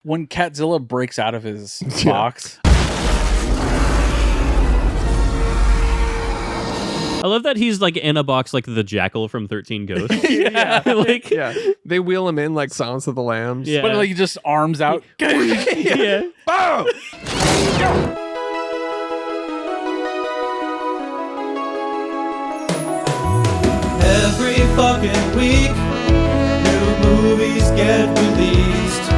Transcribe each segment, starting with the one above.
When Catzilla breaks out of his box. I love that he's like in a box like the jackal from 13 Ghosts. They wheel him in like Silence of the Lambs. Yeah. But like he just arms out. Yeah. Boom! Every fucking week, new movies get released.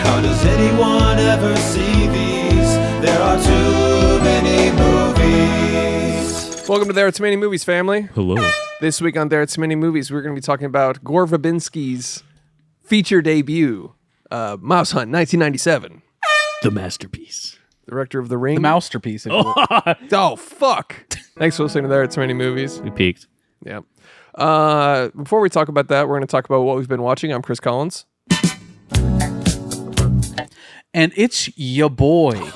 How does anyone ever see these? There are too many movies. Welcome to There Are Too Many Movies, family. Hello. This week on There Are Too Many Movies, we're going to be talking about Gore Verbinski's feature debut, Mousehunt, 1997. The masterpiece. Director of The Ring. The masterpiece. If you will. Oh, fuck. Thanks for listening to There Are Too Many Movies. We peaked. Yeah. Before we talk about that, we're going to talk about what we've been watching. I'm Chris Collins. And it's your boy.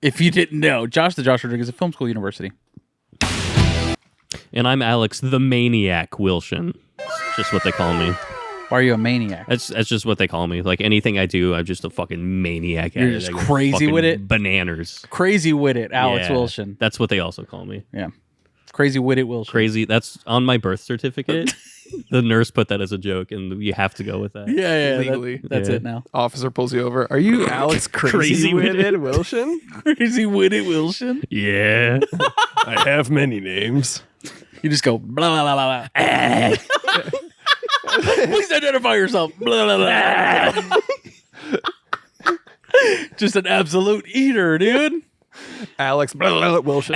If you didn't know, Josh the Josh Rodriguez at Film School University. And I'm Alex the Maniac Wilson. It's just what they call me. Why are you a maniac? That's just what they call me. Like anything I do, I'm just a fucking maniac. You're at it. just I go crazy fucking with it? Bananas. Crazy with it, Alex Yeah. Wilson. That's what they also call me. Yeah. Crazy with it, Wilson. Crazy. That's on my birth certificate. The nurse put that as a joke, and you have to go with that. Yeah, Legally. that's Yeah. it now. Officer pulls you over. Are you Alex Crazy Crazy-Witted Wilson? Crazy with it, Wilson. Yeah. I have many names. You just go blah blah blah blah. Please identify yourself. Blah, blah, blah. Just an absolute eater, dude. Alex Wilson.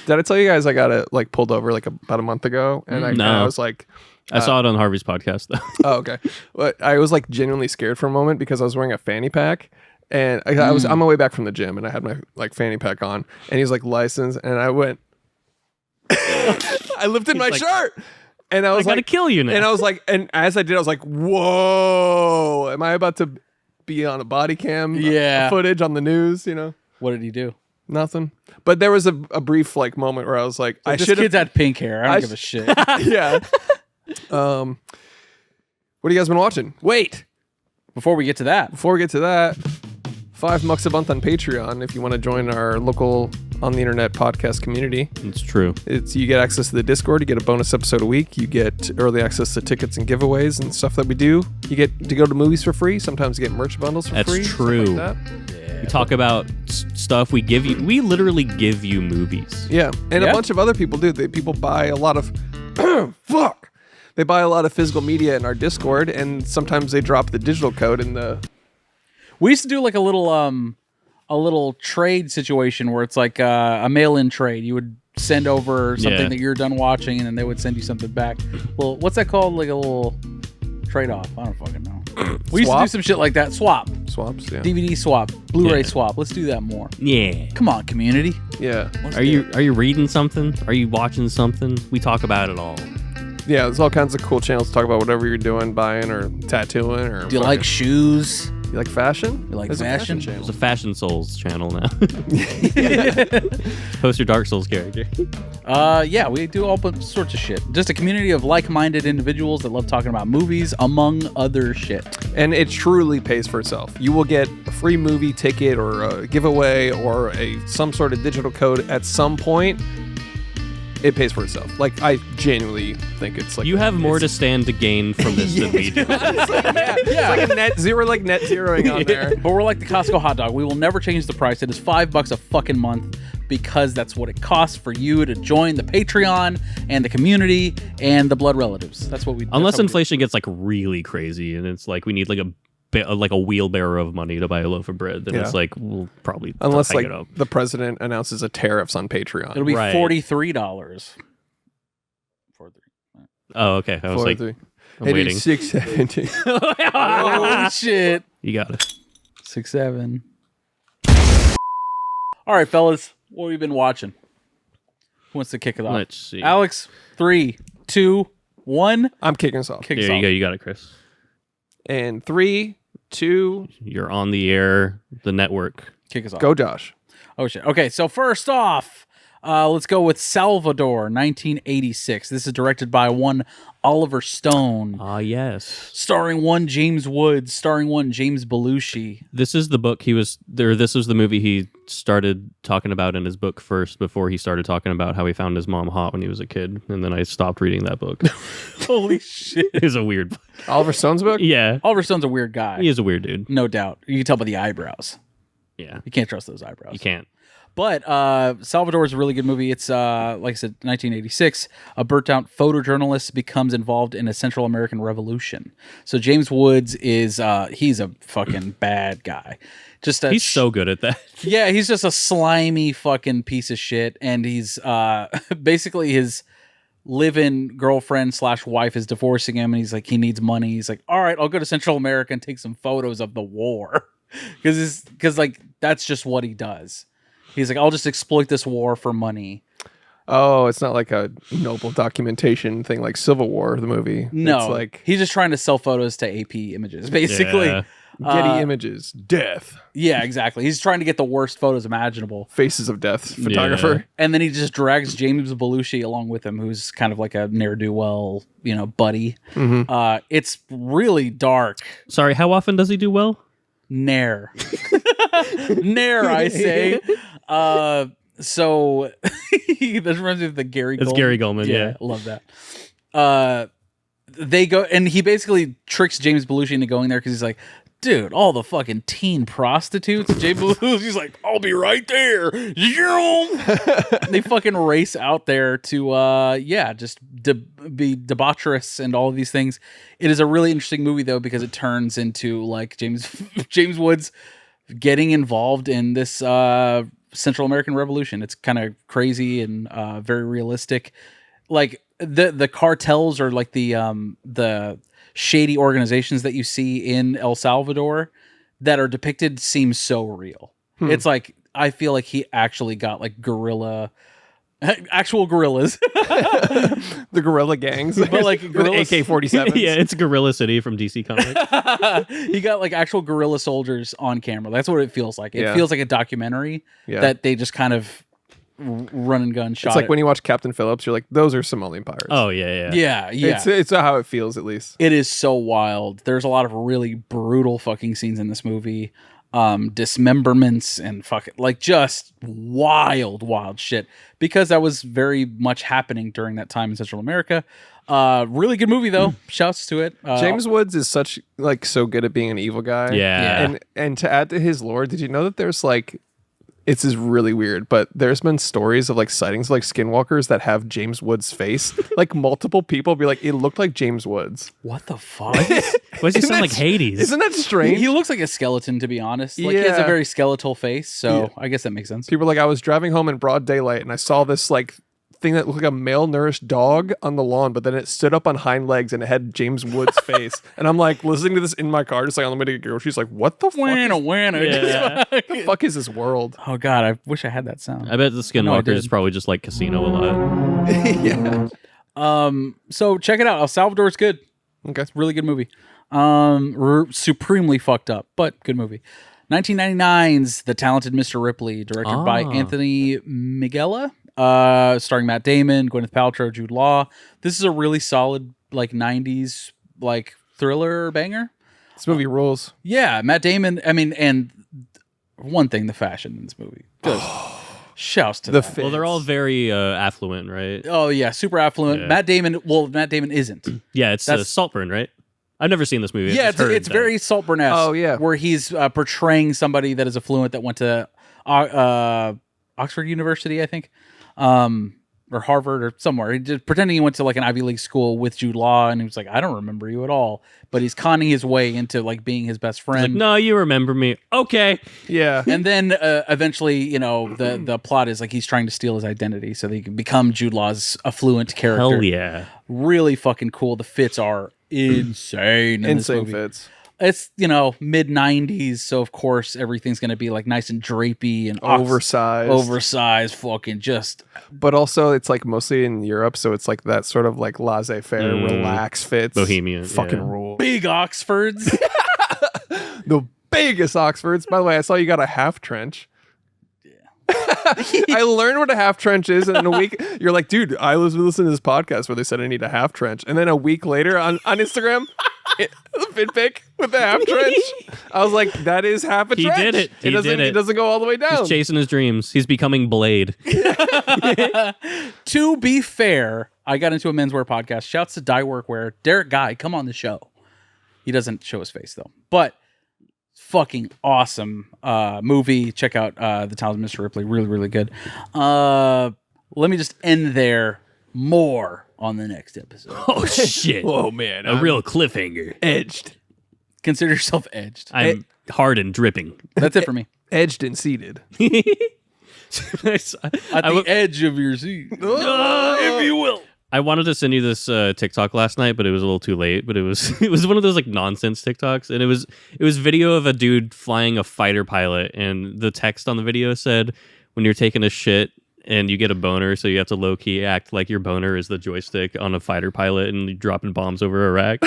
Did I tell you guys I got it like pulled over like about a month ago? And No. I was like, I saw it on Harvey's podcast, though. oh, okay. But I was like genuinely scared for a moment because I was wearing a fanny pack. And I was on my way back from the gym and I had my like fanny pack on. And he was like, license. And I went, I lifted my like, shirt. And I was gotta like, kill you now. And I was like, and as I did, I was like, whoa, am I about to be on a body cam footage on the news, you know? What did he do? Nothing. But there was a brief like moment where I was like, I This should kid's have. had pink hair. I don't give a shit. Yeah. What have you guys been watching? Wait, Before we get to that, before we get to that, $5 a month on Patreon if you want to join our local on the internet podcast community. It's true. You get access to the Discord, you get a bonus episode a week, you get early access to tickets and giveaways and stuff that we do. You get to go to movies for free. Sometimes you get merch bundles for That's free. stuff true. Like that. We talk about stuff we give you. We literally give you movies. Yeah, and Yeah. a bunch of other people do. People buy a lot of fuck. They buy a lot of physical media in our Discord, and sometimes they drop the digital code in the. we used to do like a little trade situation where it's like a mail-in trade. You would send over something Yeah. that you're done watching, and then they would send you something back. Well, what's that called? Like a little trade-off. I don't fucking know. We used to do Swap? some shit like that. Swap. Swaps. Yeah. DVD swap. Blu-ray Yeah. swap. Let's do that more. Yeah. Come on, community. Yeah. Let's Are do you it. are you reading something? Are you watching something? We talk about it all. Yeah. There's all kinds of cool channels to talk about whatever you're doing, buying or tattooing or. Do you like shoes? You like fashion? You like There's a fashion? channel. There's a Fashion Souls channel now. Post your Dark Souls character. Yeah, we do all sorts of shit. Just a community of like-minded individuals that love talking about movies, among other shit. And it truly pays for itself. You will get a free movie ticket or a giveaway or some sort of digital code at some point. It pays for itself. Like, I genuinely think it's like... You have more to stand to gain from this than we do. It's like a net zero, like net zeroing on there. But we're like the Costco hot dog. We will never change the price. It is $5 a fucking month because that's what it costs for you to join the Patreon and the community and the blood relatives. That's what we do. Unless inflation gets like really crazy and it's like we need like a wheelbarrow of money to buy a loaf of bread, then Yeah. it's like we'll probably Unless hike like it up. the president announces a tariffs on Patreon. It'll be Right. $43. Oh, okay. I was like, 43. I'm waiting. 86.70. Holy shit. You got it. 6, 7. All right, fellas. What have you been watching? Who wants to kick it off? Let's see. Alex, 3, 2, 1. I'm kicking us off. Kick us There you off. go. You got it, Chris. And 3, 2, You're on the air, the network. Kick us off. go Josh. Oh shit. Okay, so first off, Let's go with Salvador, 1986. This is directed by one Oliver Stone, Ah, yes. starring one James Woods, starring one James Belushi. This is the book he was there. This was the movie he started talking about in his book first before he started talking about how he found his mom hot when he was a kid. And then I stopped reading that book. Holy shit. It's a weird book. Oliver Stone's book? Yeah. Oliver Stone's a weird guy. He is a weird dude. No doubt. You can tell by the eyebrows. Yeah. You can't trust those eyebrows. You can't. But Salvador is a really good movie. It's, like I said, 1986. A burnt-out photojournalist becomes involved in a Central American revolution. So James Woods is, he's a fucking bad guy. He's so good at that. Yeah, he's just a slimy fucking piece of shit. And he's basically his live-in girlfriend / wife is divorcing him. And he's like, he needs money. He's like, all right, I'll go to Central America and take some photos of the war. Because like, that's just what he does. He's like, I'll just exploit this war for money. Oh, it's not like a noble documentation thing like Civil War, the movie. No, It's like he's just trying to sell photos to AP Images, basically. Yeah. Getty Images, death, Yeah, exactly. He's trying to get the worst photos imaginable. faces of death photographer. Yeah. And then he just drags James Belushi along with him, who's kind of like a ne'er-do-well, buddy. It's really dark. Sorry, how often does he do well? Nair. Nair, I say. So that reminds me of the Gary Goldman. It's Gary Goldman, yeah. I love that. They go, and he basically tricks James Belushi into going there because he's like, dude, all the fucking teen prostitutes. James Belushi's like, I'll be right there. They fucking race out there to, just be debaucherous and all of these things. It is a really interesting movie though because it turns into like James Woods getting involved in this Central American Revolution. It's kind of crazy and very realistic. Like the cartels or like the shady organizations that you see in El Salvador that are depicted seem so real. It's like I feel like he actually got like actual gorillas. The guerrilla gangs, But like with gorillas- AK-47s. Yeah, it's Gorilla City from DC Comics. He got like actual guerrilla soldiers on camera. That's what it feels like. It Yeah. feels like a documentary that they just kind of run and gun shot. It's like it. when you watch Captain Phillips, you're like, those are Somalian pirates. Oh, yeah. Yeah. It's how it feels, at least. It is so wild. There's a lot of really brutal fucking scenes in this movie. Dismemberments and fucking like just wild shit because that was very much happening during that time in Central America. Really good movie though. Shouts to it. James Woods is so good at being an evil guy. Yeah. And to add to his lore, did you know that there's like, it's is really weird, but there's been stories of like sightings of like skinwalkers that have James Woods' face. Like multiple people be like, it looked like James Woods. What the fuck? Why does he sound like Hades? Isn't that strange? He looks like a skeleton, to be honest. Like he has a Yeah. very skeletal face, so I guess that makes sense. People are like, I was driving home in broad daylight and I saw this like thing that looked like a malnourished dog on the lawn, but then it stood up on hind legs and it had James Woods' face. And I'm like listening to this in my car, just like on the way to get groceries. Like, what the Yeah. fuck is this world? Oh god, I wish I had that sound. I bet the I Skinwalker did. is probably just like Casino a lot. Yeah. So check it out. El Salvador is good. Okay. Really good movie. Supremely fucked up, but good movie. 1999's The Talented Mr. Ripley, directed by Anthony Minghella, starring Matt Damon, Gwyneth Paltrow, Jude Law. This is a really solid like 90s like thriller banger. This movie rules. Yeah, Matt Damon. I mean, and one thing, the fashion in this movie. Just shouts to The that. fit. Well, they're all very affluent, right? Oh yeah, super affluent. Yeah. Matt Damon isn't. Yeah, it's That's- Saltburn, right? I've never seen this movie. Yeah, I've just heard it's that. very Saltburn-esque. Oh, yeah. Where he's portraying somebody that is affluent that went to Oxford University, I think, or Harvard or somewhere. He just pretending he went to like an Ivy League school with Jude Law, and he was like, I don't remember you at all. But he's conning his way into like being his best Like, friend. no, you remember me. Okay. Yeah. And then eventually, the plot is like he's trying to steal his identity so that he can become Jude Law's affluent character. Hell yeah. Really fucking cool. The fits are insane. In this Insane movie. fits. It's mid 90s, so of course everything's gonna be like nice and drapey and oversized, fucking just. But also it's like mostly in Europe, so it's like that sort of like laissez-faire, relax fits. Bohemian, Fucking yeah. rule. Big Oxfords. The biggest Oxfords. By the way, I saw you got a half trench. I learned what a half trench is, and in a week, you're like, dude, I was listening to this podcast where they said I need a half trench, and then a week later on Instagram, a fit pic with the half trench. I was like, that is half a He trench. did it. He did it. It doesn't go all the way down. He's chasing his dreams. He's becoming Blade. To be fair, I got into a menswear podcast. Shouts to Dye Workwear. Derek Guy, come on the show. He doesn't show his face though, but fucking awesome movie. Check out The Tales of Mr. Ripley. Really, really good. Let me just end there. More on the next episode. Oh shit! Oh man, A real cliffhanger. edged, Consider yourself edged. I'm hard and dripping. That's it for me. edged and seated. At the edge of your seat. if you will. I wanted to send you this TikTok last night, but it was a little too late. But it was one of those like nonsense TikToks, and it was video of a dude flying a fighter pilot, and the text on the video said, "When you're taking a shit and you get a boner, so you have to low key act like your boner is the joystick on a fighter pilot, and you're dropping bombs over Iraq."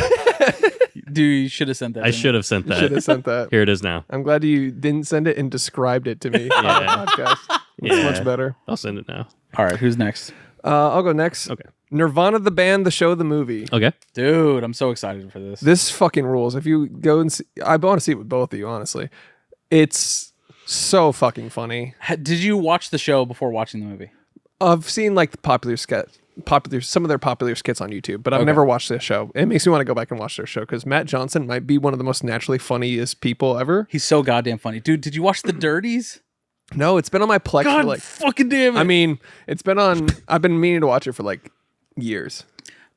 Dude, you should have sent that. I should have sent that. Should have sent that. Here it is now. I'm glad you didn't send it and described it to me on the podcast. It's much better. I'll send it now. All right, who's next? I'll go next. Okay. Nirvana the band, the show, the movie. Okay. Dude, I'm so excited for this. This fucking rules. If you go and see, I want to see it with both of you, honestly. It's so fucking funny. Did you watch the show before watching the movie? I've seen like the some of their popular skits on YouTube, but I've never watched their show. It makes me want to go back and watch their show because Matt Johnson might be one of the most naturally funniest people ever. He's so goddamn funny. Dude, did you watch The Dirties? No, it's been on my Plex God for like fucking damn it. I mean, it's been on. I've been meaning to watch it for like years.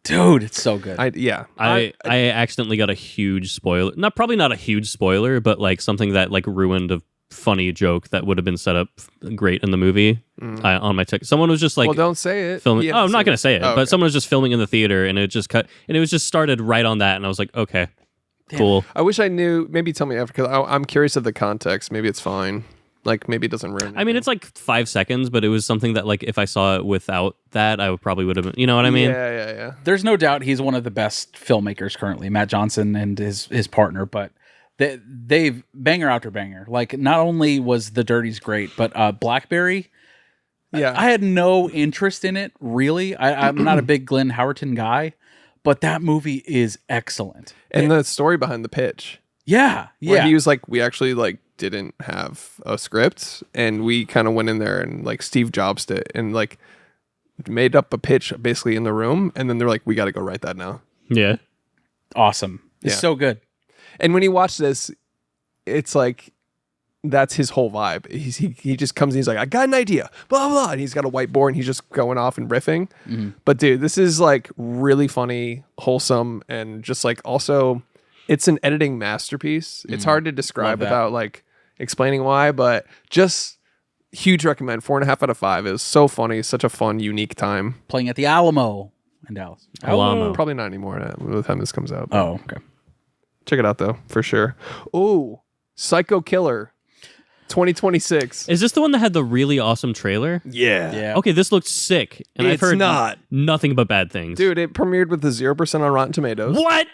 Dude, it's so good. I accidentally got a huge spoiler. Probably not a huge spoiler, but like something that like ruined a funny joke that would have been set up great in the movie. On my ticket, someone was just like, well, don't say it. filming. Oh, I'm not gonna say it, Oh, but okay. someone was just filming in the theater, and it just cut, and it was just started right on that, and I was like, okay, cool. I wish I knew. Maybe tell me after because I'm curious of the context. Maybe it's fine. Like maybe it doesn't ruin. I mean, it's like 5 seconds, but it was something that like if I saw it without that, I probably would have. You know what I mean? Yeah. There's no doubt he's one of the best filmmakers currently, Matt Johnson and his partner, but they've banger after banger. Like not only was The Dirties great, but Blackberry. Yeah. I had no interest in it really. I'm not a big Glenn Howerton guy, but that movie is excellent. And the story behind the pitch. Yeah, Where yeah. he was like, we actually like didn't have a script, and we kind of went in there and like Steve Jobs'd it and like made up a pitch basically in the room, and then they're like, we got to go write that now. Yeah. Awesome. It's Yeah. so good. And when he watched this, it's like that's his whole vibe. He just comes and he's like, I got an idea, blah blah, and he's got a whiteboard and he's just going off and riffing. But dude, this is like really funny, wholesome, and just like also, it's an editing masterpiece. It's hard to describe Love that. without like explaining why, but just huge recommend. 4.5 out of 5 is so funny, such a fun, unique time. Playing at the Alamo in Dallas. Alamo. Probably not anymore by the time this comes out. Oh, okay. Check it out though, for sure. Oh, Psycho Killer 2026. Is this the one that had the really awesome trailer? Yeah. Okay, this looks sick, and I've It's heard not. nothing but bad things. Dude, it premiered with the 0% on Rotten Tomatoes. What?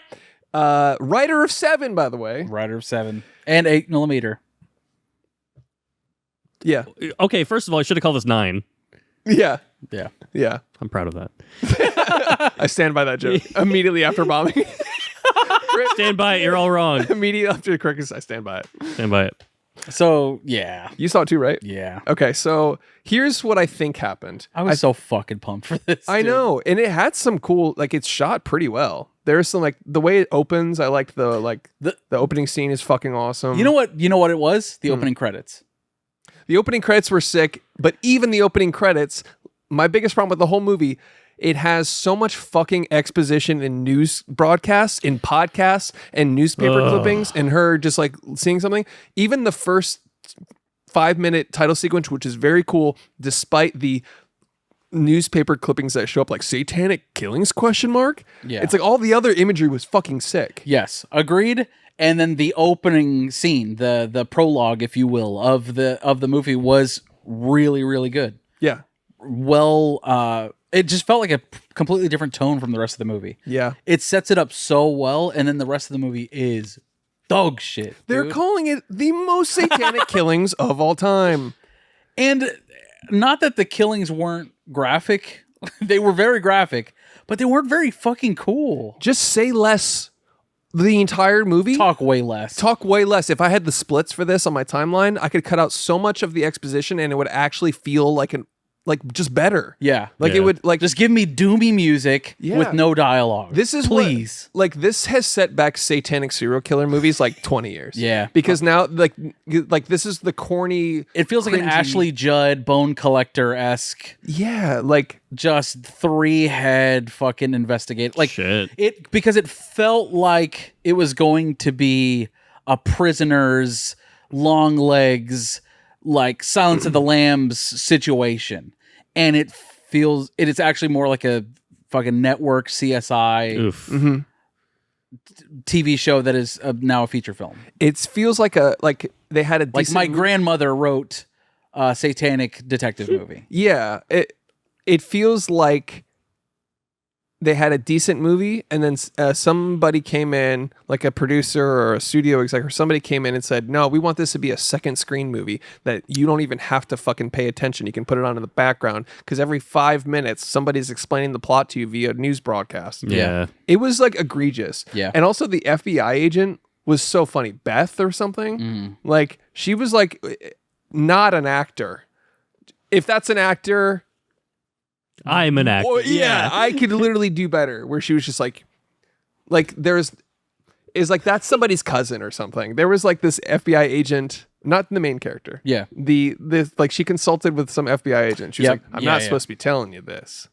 Writer of 7, by the way. Rider of 7 and 8mm. Yeah. Okay, first of all, I should have called this 9. Yeah. Yeah. Yeah. I'm proud of that. I stand by that joke. Immediately after bombing. Stand by it. You're all wrong. Immediately after the crickets, I stand by it. Stand by it. So, yeah. You saw it too, right? Yeah. Okay, so here's what I think happened. I was so fucking pumped for this. I dude. know, and it had some cool, like it's shot pretty well. There's some like the way it opens. I liked the opening scene is fucking awesome. You know what? You know what it was? The opening credits. The opening credits were sick, but even the opening credits, my biggest problem with the whole movie, it has so much fucking exposition in news broadcasts, in podcasts, and newspaper clippings, and her just like seeing something. Even the first 5-minute title sequence, which is very cool, despite the newspaper clippings that show up like satanic killings ? Yeah. It's like all the other imagery was fucking sick. Yes, agreed. And then the opening scene, the prologue, if you will, of the movie was really, really good. Yeah. Well, it just felt like a completely different tone from the rest of the movie. Yeah. It sets it up so well, and then the rest of the movie is dog shit. They're dude. calling it the most satanic killings of all time. And not that the killings weren't graphic. They were very graphic, but they weren't very fucking cool. Just say less. The entire movie? Talk way less. Talk way less. If I had the splits for this on my timeline, I could cut out so much of the exposition and it would actually feel like just better. Yeah. It would just give me doomy music Yeah. with no dialogue. This is please. This has set back satanic serial killer movies like 20 years. Yeah. Because now like this is the corny. It feels like an cringy- Ashley Judd Bone Collector-esque, Yeah, like just 3-head fucking investigate. Like Shit. because it felt like it was going to be a prisoner's long legs, like Silence of the Lambs situation. And it is actually more like a fucking network CSI Oof. TV show that is now a feature film. it feels like they had a Like decent my grandmother wrote a satanic detective movie. Yeah, it feels like they had a decent movie, and then somebody came in, like a producer or a studio exec, or somebody came in and said, "No, we want this to be a second screen movie that you don't even have to fucking pay attention. You can put it on in the background because every 5 minutes somebody's explaining the plot to you via news broadcast." Yeah. It was like egregious. Yeah. And also the FBI agent was so funny. Beth or something. Like she was like not an actor. If that's an actor, I'm an actor. well, yeah, I could literally do better. Where she was just like that's somebody's cousin or something. There was like this FBI agent, not the main character. Yeah. The like she consulted with some FBI agent. She was Yep. like, I'm Yeah, not yeah. supposed to be telling you this,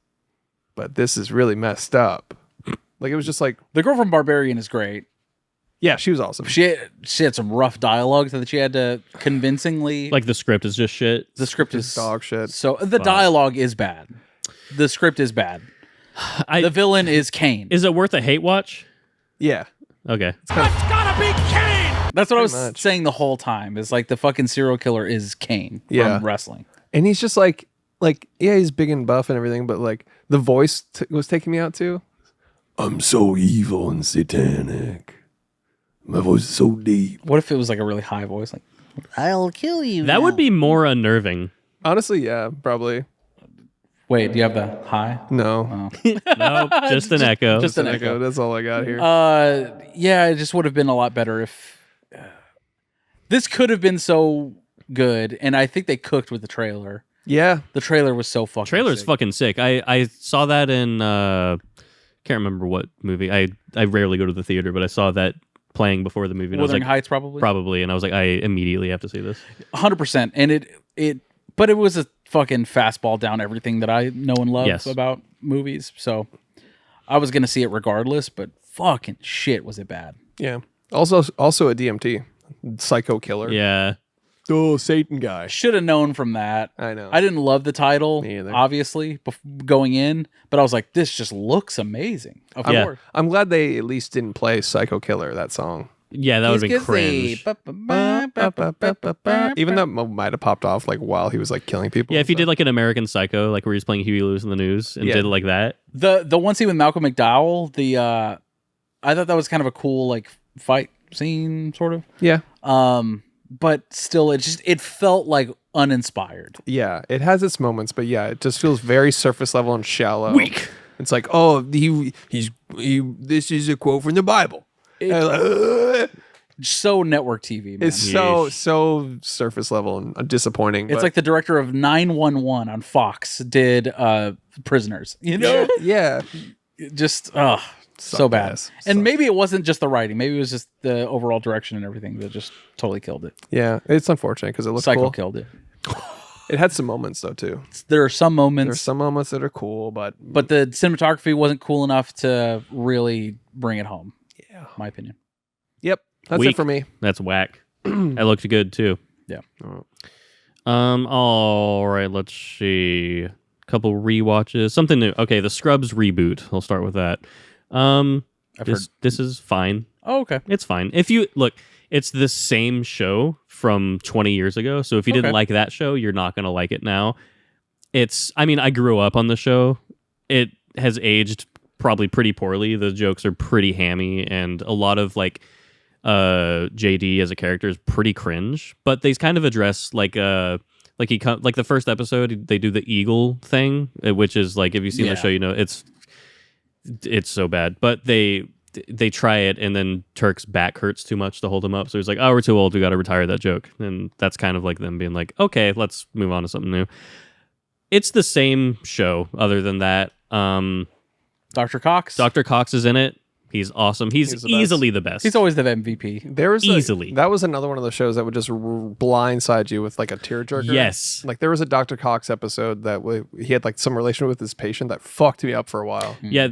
but this is really messed up. Like it was just like, The girl from Barbarian is great. yeah, she was awesome. She had some rough dialogue that she had to convincingly. Like the script is just shit. the script Just is dog shit. So the dialogue is bad. The script is bad. The villain is Kane. Is it worth a hate watch? Yeah. Okay. That's what I was much. saying the whole time. Is like the fucking serial killer is Kane Yeah. from wrestling. And he's just like yeah, he's big and buff and everything, but like the voice was taking me out too. I'm so evil and satanic. My voice is so deep. What if it was like a really high voice, like "I'll kill you"? That would be more unnerving. Honestly, yeah, probably. Wait, do you have the high? No. No, just an echo. Just an Echo. echo. That's all I got here. Yeah, it just would have been a lot better if this could have been so good, and I think they cooked with the trailer. Yeah. The trailer was so fucking. Trailer's sick. fucking sick. I saw that in can't remember what movie. I rarely go to the theater, but I saw that playing before the movie. And I was Wuthering like, Heights, probably. and I was like, I immediately have to see this. 100%. And but it was a fucking fastball down everything that I know and love Yes. about movies. So I was gonna see it regardless, but fucking shit, was it bad? Yeah. Also a DMT. Psycho killer. Yeah. Oh, Satan guy. Should have known from that. I know. I didn't love the title, Me either. obviously, going in, but I was like, this just looks amazing. Of Yeah. course. I'm glad they at least didn't play Psycho Killer, that song. Yeah, that would have been cringe. Even that might have popped off like while he was like killing people. Yeah, and if you did stuff. like an American Psycho, like where he's playing Huey Lewis in the news and Yeah. did it like that. The one scene with Malcolm McDowell, I thought that was kind of a cool like fight scene, sort of. Yeah. But still, it felt like uninspired. Yeah, it has its moments, but yeah, it just feels very surface level and shallow. Weak. It's like, oh, this is a quote from the Bible. So network TV, man. It's so surface level and disappointing. It's but like the director of 911 on Fox did Prisoners. You know, yeah, just so bad. ass. And maybe it wasn't just the writing. Maybe it was just the overall direction and everything that just totally killed it. yeah. It's unfortunate because it looks Psycho cool. killed it. It had some moments though too. There are some There's moments, some moments that are cool, but but the cinematography wasn't cool enough to really bring it home. Yeah, my opinion. yep, that's it Weak. for me. That's whack. That looked good too. Yeah. All right. Let's see. Couple rewatches. Something new. Okay, the Scrubs reboot. I'll start with that. This is fine. Oh, okay. It's fine. If you look, it's the same show from 20 years ago. So if you didn't Okay. like that show, you're not going to like it now. I grew up on the show. It has aged probably pretty poorly. The jokes are pretty hammy, and a lot of like JD as a character is pretty cringe, but they kind of address like Like like the first episode, they do the eagle thing, which is like if you've seen the show, you know it's so bad. But they try it, and then Turk's back hurts too much to hold him up, so he's like, "Oh, we're too old. We got to retire that joke." And that's kind of like them being like, "Okay, let's move on to something new." It's the same show, other than that. Dr. Cox. Dr. Cox is in it. He's awesome. He's easily the best. He's always the MVP. There was easily. That was another one of those shows that would just blindside you with like a tearjerker. Yes. Like there was a Dr. Cox episode that he had like some relation with his patient that fucked me up for a while. Yeah,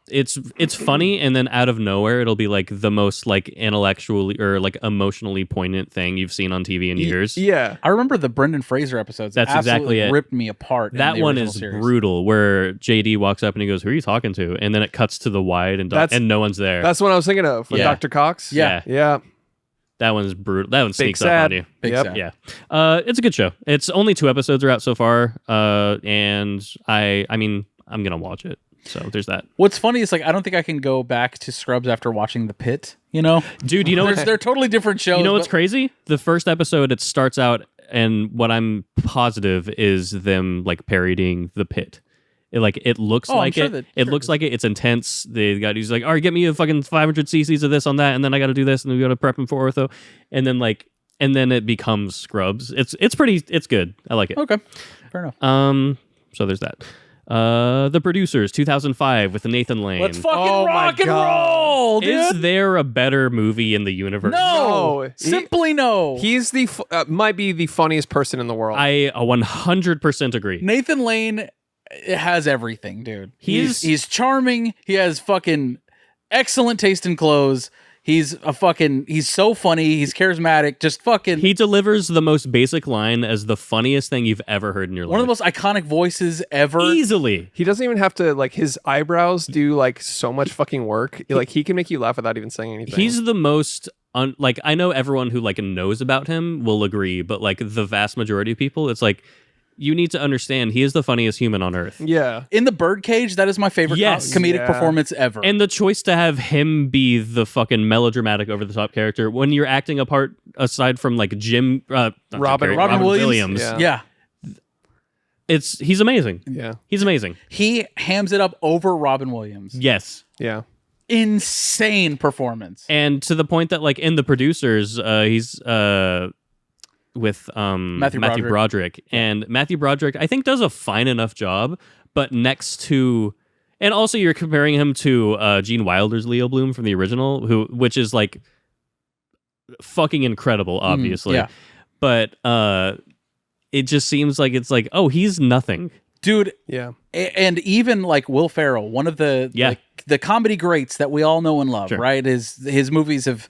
it's funny, and then out of nowhere it'll be like the most like intellectually or like emotionally poignant thing you've seen on TV in years. Yeah. I remember the Brendan Fraser episodes. That's exactly it. Ripped me apart. That one is brutal, where JD walks up and he goes, "Who are you talking to?" And then it cuts to the wide, and no one's there. That's what I was thinking of with Dr. Cox. Yeah. That one's brutal. That one sneaks up on you. Big sad. Yeah. It's a good show. It's only 2 episodes are out so far. And I mean, I'm gonna watch it. So there's that. What's funny is like I don't think I can go back to Scrubs after watching The Pit. You know, dude. You know, they're totally different shows. You know what's crazy? The first episode, it starts out, and what I'm positive is them like parodying The Pit. It looks like it. It looks like it. It's intense. He's like, all right, get me a fucking 500 cc's of this on that, and then I got to do this, and then we got to prep him for ortho, and then it becomes Scrubs. It's good. I like it. Okay, fair enough. So there's that. The Producers, 2005 with Nathan Lane. Let's fucking rock and roll, dude. Is there a better movie in the universe? No, simply no. He's might be the funniest person in the world. I 100% agree. Nathan Lane has everything, dude. He's charming. He has fucking excellent taste in clothes. He's so funny. He's charismatic. Just fucking. He delivers the most basic line as the funniest thing you've ever heard in your life. One of the most iconic voices ever. Easily. He doesn't even have to, like, his eyebrows do, like, so much fucking work. Like, he can make you laugh without even saying anything. He's the most, like, I know everyone who, like, knows about him will agree, but, like, the vast majority of people, it's like, you need to understand he is the funniest human on earth. Yeah. In the Birdcage, that is my favorite comedic performance ever. And the choice to have him be the fucking melodramatic over the top character when you're acting a part aside from like Robin Williams. Yeah. He's amazing. Yeah. He's amazing. He hams it up over Robin Williams. Yes. Yeah. Insane performance. And to the point that like in The Producers, he's with Matthew Broderick. And Matthew Broderick, I think, does a fine enough job, but next to... And also you're comparing him to Gene Wilder's Leo Bloom from the original, which is like fucking incredible, obviously. Yeah. But it just seems like it's like, oh, he's nothing. Dude. Yeah. And even like Will Ferrell, one of the the comedy greats that we all know and love, right? His movies have...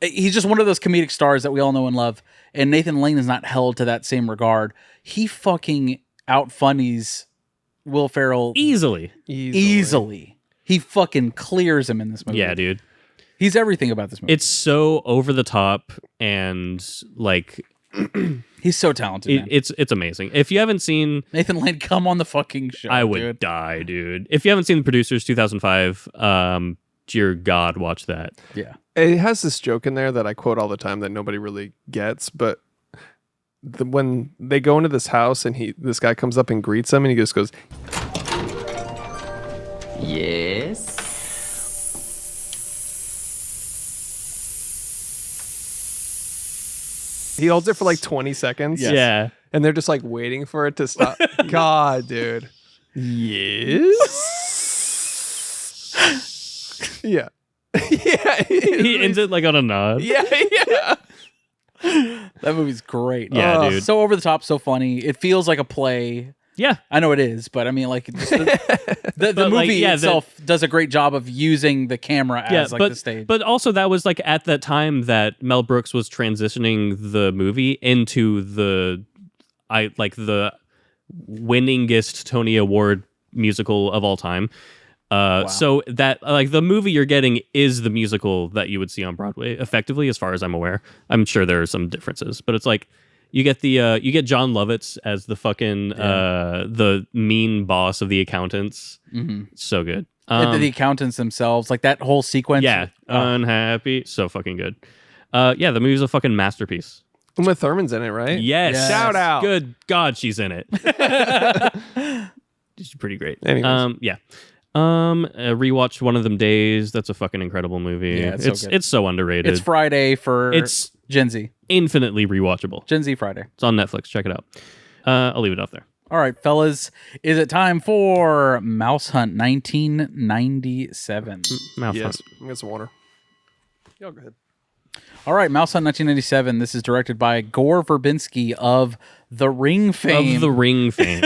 He's just one of those comedic stars that we all know and love. And Nathan Lane is not held to that same regard. He fucking out-funnies Will Ferrell easily. He fucking clears him in this movie. Yeah, dude. He's everything about this movie. It's so over the top and like he's so talented. Man. It's amazing. If you haven't seen Nathan Lane, come on the fucking show. I would die, dude. If you haven't seen The Producers 2005, dear God, watch that. Yeah. It has this joke in there that I quote all the time that nobody really gets, but when they go into this house and this guy comes up and greets them and he just goes, yes. He holds it for like 20 seconds. Yes. Yeah. And they're just like waiting for it to stop. God, dude. Yes. Yeah. Yeah. He ends it like on a nod. Yeah. That movie's great. Yeah, dude. So over the top, so funny. It feels like a play. Yeah. I know it is, but I mean, like, just the movie itself does a great job of using the camera as the stage. But also that was like at that time that Mel Brooks was transitioning the movie into the winningest Tony Award musical of all time. So that like the movie you're getting is the musical that you would see on Broadway effectively, as far as I'm aware. I'm sure there are some differences, but it's like you get John Lovitz as the fucking the mean boss of the accountants. Mm-hmm. So good. The accountants themselves, like that whole sequence. Yeah, unhappy, so fucking good. The movie's a fucking masterpiece. Uma Thurman's in it, right? Yes. Shout out. Good God, she's in it. She's pretty great. Anyways. Yeah. Rewatched One of Them Days. That's a fucking incredible movie. Yeah, it's so good. It's so underrated. It's Friday for It's Gen Z. infinitely rewatchable. Gen Z Friday. It's on Netflix. Check it out. I'll leave it off there. All right, fellas, is it time for Mousehunt 1997? Mousehunt. Yes. Get some water. Yo, go ahead. All right, Mousehunt 1997. This is directed by Gore Verbinski of The Ring fame. Of the Ring fame.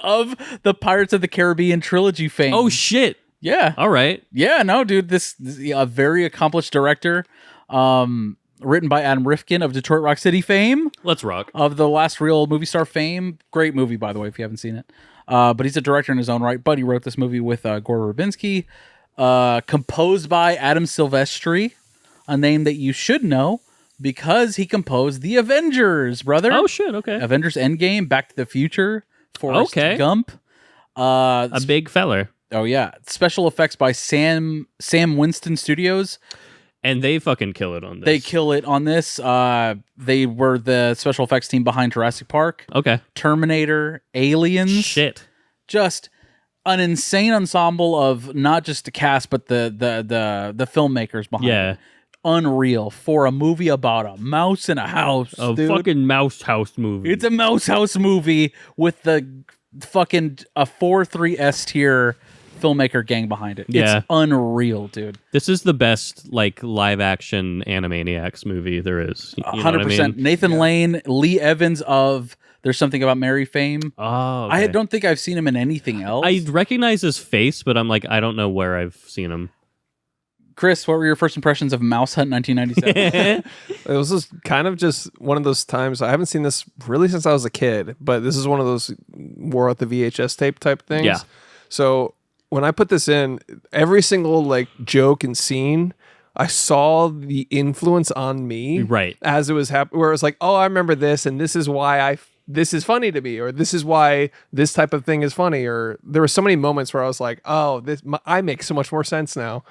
of the Pirates of the Caribbean trilogy fame. Oh, shit. yeah. All right. Yeah, no, dude, this is a very accomplished director. Written by Adam Rifkin of Detroit Rock City fame, Let's rock. of The Last Real Movie Star fame. Great movie, by the way, if you haven't seen it. But he's a director in his own right. But he wrote this movie with Gore Verbinski. Composed by Adam Silvestri, a name that you should know because he composed The Avengers, brother. Oh, shit. Okay. Avengers Endgame, Back to the Future, Forrest Okay. Gump. A big feller. Oh, yeah. Special effects by Sam Winston Studios. And they fucking kill it on this. They kill it on this. They were the special effects team behind Jurassic Park, Okay. Terminator, Aliens. Shit. Just an insane ensemble of not just the cast, but the filmmakers behind Yeah. it. Unreal for a movie about a mouse in a house. A dude. fucking Mouse House movie. It's a mouse house movie with the fucking a 4-3 S tier filmmaker gang behind it. Yeah. It's unreal, dude. This is the best like live action Animaniacs movie there is. You know what I 100%. mean? Nathan Lane, Lee Evans of There's Something About Mary fame. Oh, okay. I don't think I've seen him in anything else. I recognize his face, but I'm like, I don't know where I've seen him. Chris, what were your first impressions of Mousehunt 1997? It was just kind of just one of those times. I haven't seen this really since I was a kid, but this is one of those wore out the VHS tape type things. Yeah. So when I put this in, every single like joke and scene, I saw the influence on me. Right. As it was happening, where it was like, oh, I remember this, and this is why this is funny to me, or this is why this type of thing is funny, or there were so many moments where I was like, oh, I make so much more sense now.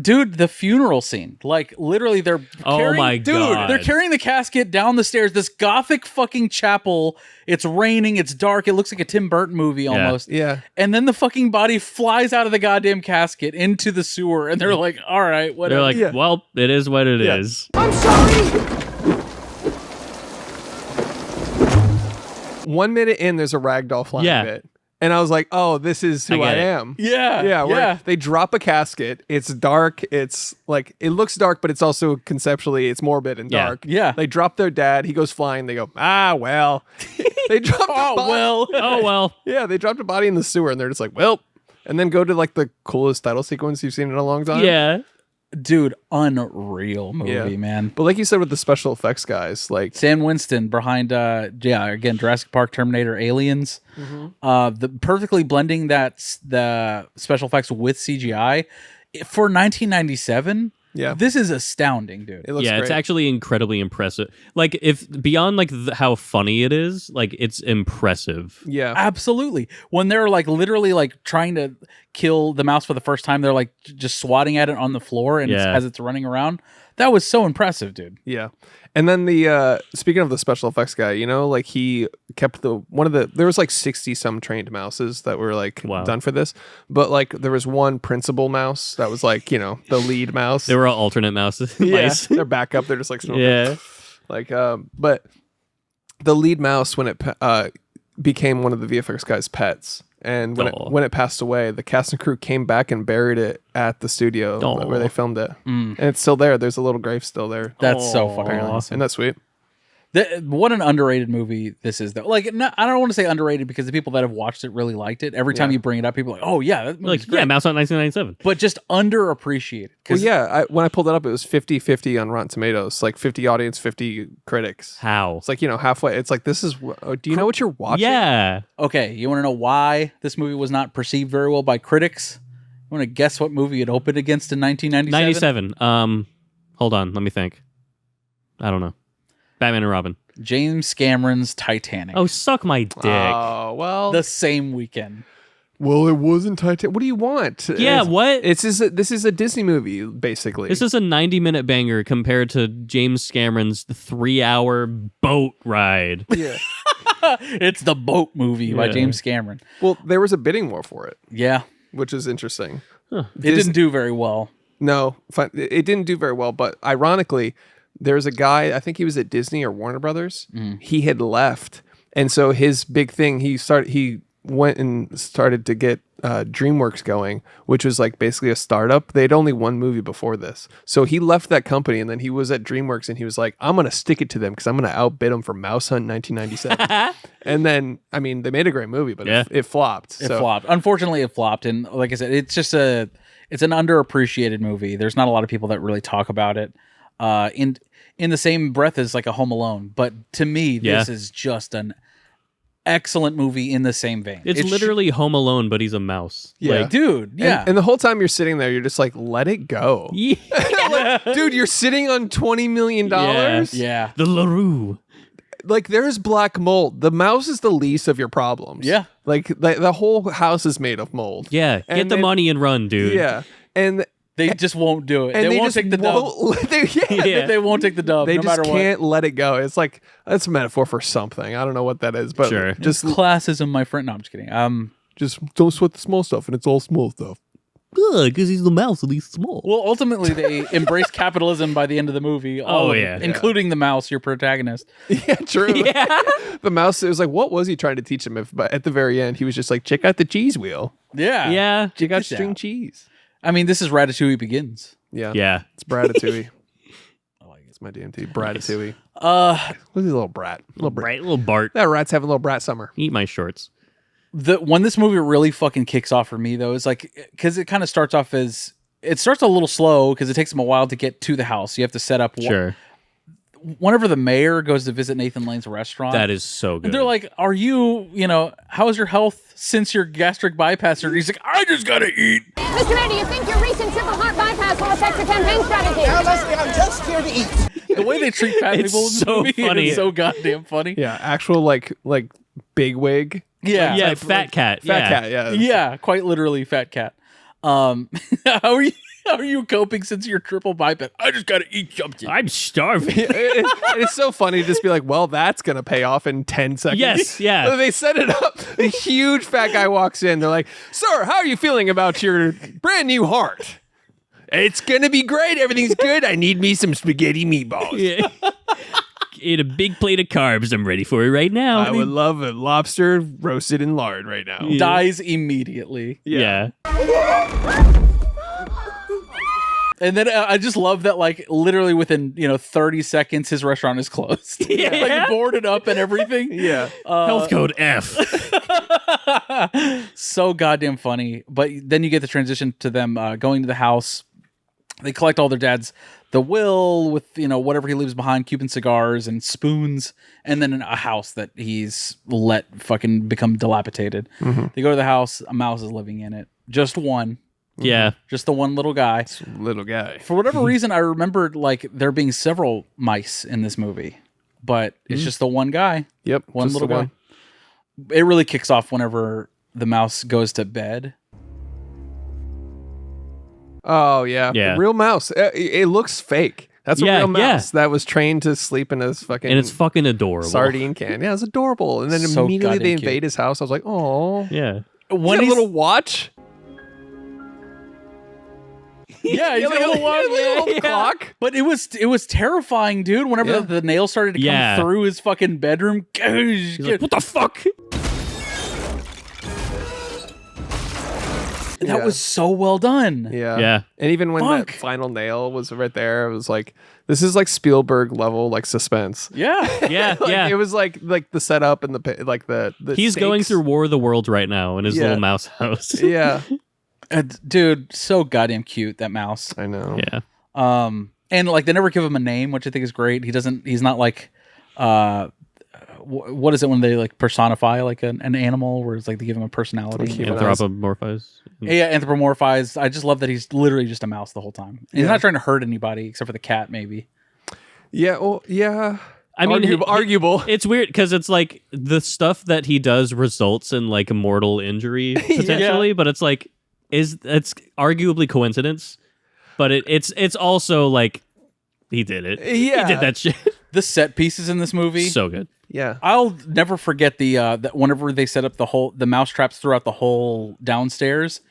Dude, the funeral scene. Like, literally, they're carrying... my dude, God. they're carrying the casket down the stairs. This gothic fucking chapel. It's raining. It's dark. It looks like a Tim Burton movie almost. Yeah. And then the fucking body flies out of the goddamn casket into the sewer. And they're like, all right, whatever. They're like, Yeah. well, it is what it is. I'm sorry. 1 minute in, there's a ragdoll flying bit. And I was like, oh, this is who I get it. am. Yeah. Yeah, where Yeah. they drop a casket. It's dark. It's like, it looks dark, but it's also conceptually, it's morbid and Yeah. dark. Yeah. They drop their dad. He goes flying. They go, well. They drop Oh, well. Oh, well. Yeah, they dropped a body in the sewer and they're just like, well. And then go to like the coolest title sequence you've seen in a long time. Yeah. Dude, unreal movie, Yeah. man. But like you said with the special effects guys, like, Sam Winston behind, again, Jurassic Park, Terminator, Aliens. The perfectly blending the special effects with CGI for 1997. Yeah. This is astounding, dude. it looks Yeah, great. it's actually incredibly impressive. Like, if beyond like how funny it is, like it's impressive. Yeah. Absolutely. When they're like literally like trying to kill the mouse for the first time, they're like just swatting at it on the floor and Yeah. as it's running around. That was so impressive, dude. Yeah. And then the speaking of the special effects guy, you know, like he kept there was like 60 some trained mouses that were like Wow. done for this. But like there was one principal mouse that was like, you know, the lead mouse. They were all alternate mouses. yeah, Mice. they're backup. They're just like smoking. Yeah. Like but the lead mouse when it became one of the VFX guys' pets. And Aw. when it passed away, the cast and crew came back and buried it at the studio Aw. where they filmed it. And it's still there. There's a little grave still there. That's so fucking Apparently. awesome. Isn't that sweet? What an underrated movie this is, though. Like, I don't want to say underrated because the people that have watched it really liked it. Every time you bring it up, people are like, oh, yeah, that movie's Like, great. yeah, Mouse on 1997. But just underappreciated. Well, yeah, when I pulled it up, it was 50-50 on Rotten Tomatoes. Like 50 audience, 50 critics. How? It's like, you know, halfway. It's like, this is... do you know what you're watching? Yeah. Okay, you want to know why this movie was not perceived very well by critics? You want to guess what movie it opened against in 1997? 97. Hold on. Let me think. I don't know. Batman and Robin. James Cameron's Titanic. Oh, suck my dick. Oh, well... The same weekend. Well, it wasn't Titanic. What do you want? Yeah, what? This is a Disney movie, basically. This is a 90-minute banger compared to James Cameron's 3-hour boat ride. Yeah. It's the Boat Movie by Yeah. James Cameron. Well, there was a bidding war for it, Yeah. which is interesting. It didn't do very well. No, it didn't do very well. But ironically, there's a guy, I think he was at Disney or Warner Brothers. He had left. And so his big thing, he went and started to get DreamWorks going, which was like basically a startup. They had only one movie before this. So he left that company and then he was at DreamWorks and he was like, I'm going to stick it to them because I'm going to outbid them for Mousehunt 1997. And then, I mean, they made a great movie, but it flopped. It flopped. Unfortunately, it flopped. And like I said, it's an underappreciated movie. There's not a lot of people that really talk about it. In the same breath as like a Home Alone. But to me, this is just an excellent movie in the same vein. It's literally Home Alone, but he's a mouse. Yeah. Like, dude, yeah. And the whole time you're sitting there, you're just like, let it go. yeah. Like, dude, you're sitting on $20 million. Yeah. The LaRue. Like, there's black mold. The mouse is the least of your problems. Yeah. Like, the whole house is made of mold. Yeah. Get And the they- money and run, dude. Yeah. And They just won't do it. and They won't just take the dub. won't- Yeah. They won't take the dub They no just matter what. can't let it go. It's like, that's a metaphor for something. I don't know what that is, but Sure. just Classism, my friend. No, I'm just kidding. just don't sweat the small stuff, and it's all small stuff. Because he's the mouse and he's small. Well, ultimately, they embrace capitalism by the end of the movie. All of it, yeah. including the mouse, your protagonist. Yeah, true. The mouse, it was like, what was he trying to teach him? But at the very end, he was just like, check out the cheese wheel. Yeah, Yeah. Check out this string out. cheese. I mean, this is Ratatouille Begins. Yeah. Yeah. It's Bratatouille. I like it. It's my DMT. Bratatouille. Uh, What's his little brat? Little brat. Right, little Bart. That rat's having a little brat summer. Eat my shorts. when this movie really fucking kicks off for me though is like because it kind of starts off as it starts a little slow because it takes them a while to get to the house. You have to set up. Sure. Whenever the mayor goes to visit Nathan Lane's restaurant, That is so good. and they're like, "Are you, how's your health since your gastric bypass surgery?" He's like, "I just gotta eat." Mr. Mayor, do you think your recent triple heart bypass will affect your campaign strategy? Now, Leslie, I'm just here to eat. The way they treat fat It's people in this so movie funny. is so goddamn funny. Yeah, actual like big wig. Yeah, yeah, fat cat. Fat cat, yeah. yeah, quite literally, fat cat. How are you coping since your triple bypass? I just gotta eat something. I'm starving. It's so funny to just be like, well, that's going to pay off in 10 seconds. Yes, yeah. They set it up. A huge fat guy walks in. They're like, sir, how are you feeling about your brand new heart? It's going to be great. Everything's good. I need me some spaghetti meatballs. Yeah. Eat a big plate of carbs. I'm ready for it right now. I would love a lobster roasted in lard right now. Dies immediately. Yeah. And then I just love that, like, literally within 30 seconds, his restaurant is closed. Like boarded up and everything. Yeah. Health code F. So goddamn funny. But then you get the transition to them going to the house. They collect all their dad's the will with whatever he leaves behind, Cuban cigars and spoons, and then a house that he's let fucking become dilapidated. They go to the house. A mouse is living in it. Just one. Yeah. Just the one little guy. Little guy. For whatever reason, I remembered like there being several mice in this movie, but it's just the one guy. Yep. One just little the guy. one. It really kicks off whenever the mouse goes to bed. Oh, yeah. Yeah. Real mouse. It looks fake. That's a Yeah, real yeah. mouse that was trained to sleep in his fucking And it's fucking adorable. sardine can. Yeah, it's adorable. And then So immediately they goddamn cute. invade his house. I was like, oh. Yeah. When a he's little watch. yeah, he's got a little watch, little clock. But it was terrifying, dude. Whenever Yeah. the nail started to come Yeah. through his fucking bedroom, He's like, what the fuck? that was so well done. Yeah. Yeah. And even when Fuck. that final nail was right there, it was like, this is like Spielberg level, like suspense. Yeah. Yeah. Like, yeah. It was like the setup and the He's going stakes. through War of the Worlds right now in his Yeah. little mouse house. Yeah. Dude, so goddamn cute, that mouse. I know. Yeah. And like they never give him a name, which I think is great. He's not like what is it when they like personify like an animal where it's like they give him a personality? Like human Anthropomorphize. Yeah, anthropomorphized. I just love that he's literally just a mouse the whole time. And he's Yeah. not trying to hurt anybody except for the cat, maybe. Yeah. Well, yeah. I mean, arguable. It's weird because it's like the stuff that he does results in like mortal injury potentially, but it's like it's arguably coincidence, but it's also like he did it. Yeah. He did that shit. The set pieces in this movie, So good. Yeah. I'll never forget the whenever they set up the mouse traps throughout the whole downstairs.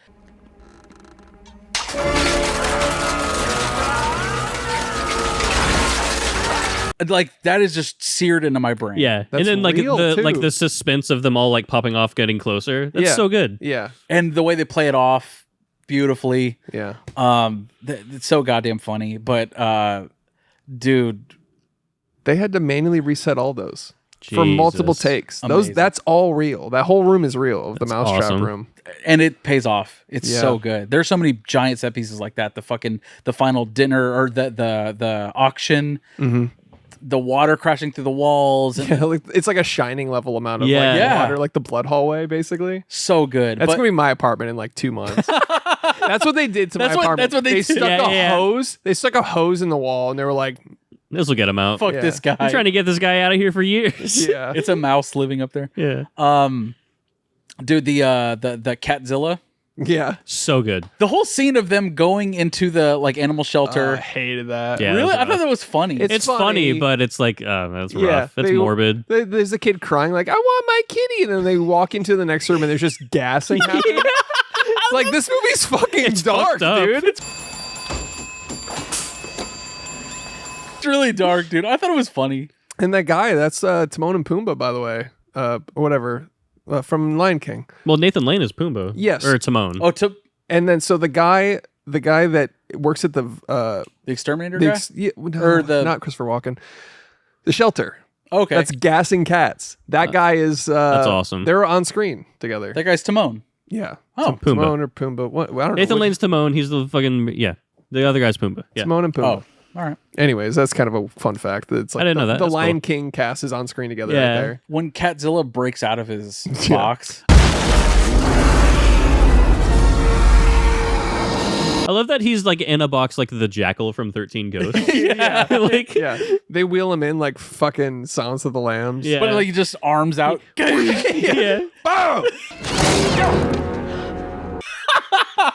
Like that is just seared into my brain. Yeah, That's and then like real, the too. suspense of them all like popping off, getting closer. That's so good. Yeah. And the way they play it off beautifully. Yeah. It's so goddamn funny. But dude, They had to manually reset all those for multiple Jesus. takes. Amazing. That's all real. That whole room is real of the mousetrap awesome. room. and it pays off. It's Yeah. so good. There's so many giant set pieces like that. The final dinner or the auction. The water crashing through the walls. And Yeah, like, it's like a shining level amount of like Yeah. water, like the blood hallway, basically. So good. That's But gonna be my apartment in like 2 months. That's what they did to That's my what- apartment. that's what they did. stuck Yeah, a yeah. hose. They stuck a hose in the wall, and they were like, This will get him out. fuck Yeah. this guy. I'm trying to get this guy out of here for years. "Yeah, It's a mouse living up there. Yeah. Dude, the Catzilla. yeah." So good. The whole scene of them going into the like animal I shelter. hated that. Yeah. Really? that's I thought that was funny. It's It's funny, funny. but it's like, that's Yeah, rough. It's they- morbid. There's a kid crying like, "I want my kitty," and then they walk into the next room and there's just gassing happening. Like this movie's fucking dark, fucked up. dude. It's really dark, dude. I thought it was funny. And that guy, that's Timon and Pumbaa, by the way, or whatever, from Lion King. Well, Nathan Lane is Pumbaa. Yes. Or Timon. Oh, to And then so the guy that works at the the exterminator guy? or Or the- not Christopher Walken, the shelter. Okay. That's gassing cats. That guy is. That's awesome. They're on screen together. that guy's Timon. Yeah. Oh, Timon or Pumbaa. What? I don't know. Nathan What- Lane's Timon. He's the fucking, The other guy's Pumbaa. Yeah. Timon and Pumbaa. Oh, all right. Anyways, that's kind of a fun fact. That it's like I didn't know that. The That's Lion cool. King cast is on screen together Yeah. right there. When Catzilla breaks out of his box. I love that he's like in a box like the jackal from 13 Ghosts. Yeah. Like, Yeah. They wheel him in like fucking Silence of the Lambs. Yeah. But like just arms out. yeah.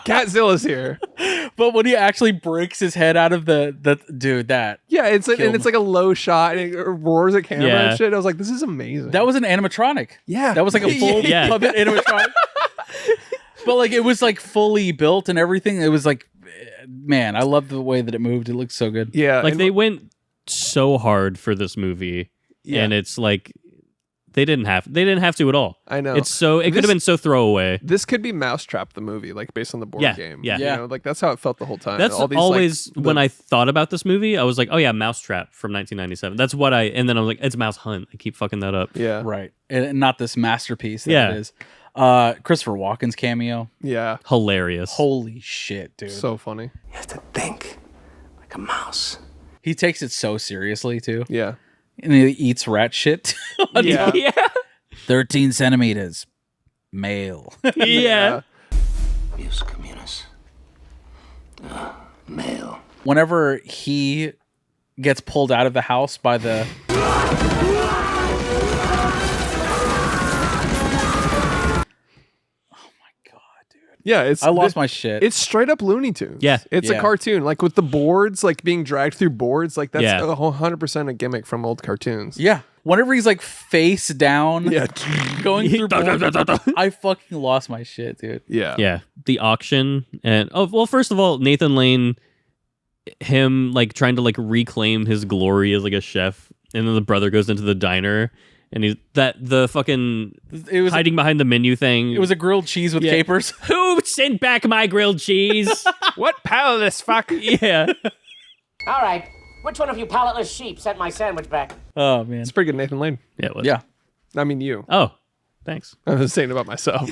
Catzilla's here. But when he actually breaks his head out of the dude, that Yeah, it's like, and Killed it's like a low shot and it roars at camera Yeah. and shit. I was like, this is amazing. was an animatronic. Yeah. That was like a full Yeah. puppet animatronic. But like it was like fully built and everything. It was like, man, I love the way that it moved. It looked so good. Yeah. Like and- they went so hard for this movie. Yeah. And it's like they didn't have to at all. I know. It could have been so throwaway. This could be Mousetrap the movie, like based on the board Yeah, game. yeah. You know, like that's how it felt the whole time. That's All these, always like, when I thought about this movie, I was like, oh yeah, Mousetrap from 1997. That's what and then I was like, it's Mousehunt. I keep fucking that up. Yeah. Right. And not this masterpiece that Yeah. it is. Christopher Walken's cameo. Yeah. Hilarious. Holy shit, dude. So funny. You have to think like a mouse. He takes it so seriously too. Yeah. And he eats rat shit. Yeah. yeah. 13 centimeters. Male. Yeah. Mus communis. Male. Whenever he gets pulled out of the house by the Yeah. It's I lost my shit. It's straight up Looney Tunes. Yeah. It's Yeah. a cartoon. Like with the boards, like being dragged through boards, like that's Yeah. 100% a gimmick from old cartoons. yeah. Whenever he's like face down Yeah. going through boards, I fucking lost my shit, dude. Yeah. Yeah. The auction and first of all, Nathan Lane, him like trying to like reclaim his glory as like a chef, and then the brother goes into the diner and he's the fucking It was hiding behind the menu thing. it was a grilled cheese with capers. Who sent back my grilled cheese? What palace fuck? Yeah. All right. Which one of you palatless sheep sent my sandwich back? Oh man. It's pretty good, Nathan Lane. Yeah. It was. Yeah. I mean, you. Oh, thanks. I was saying about myself.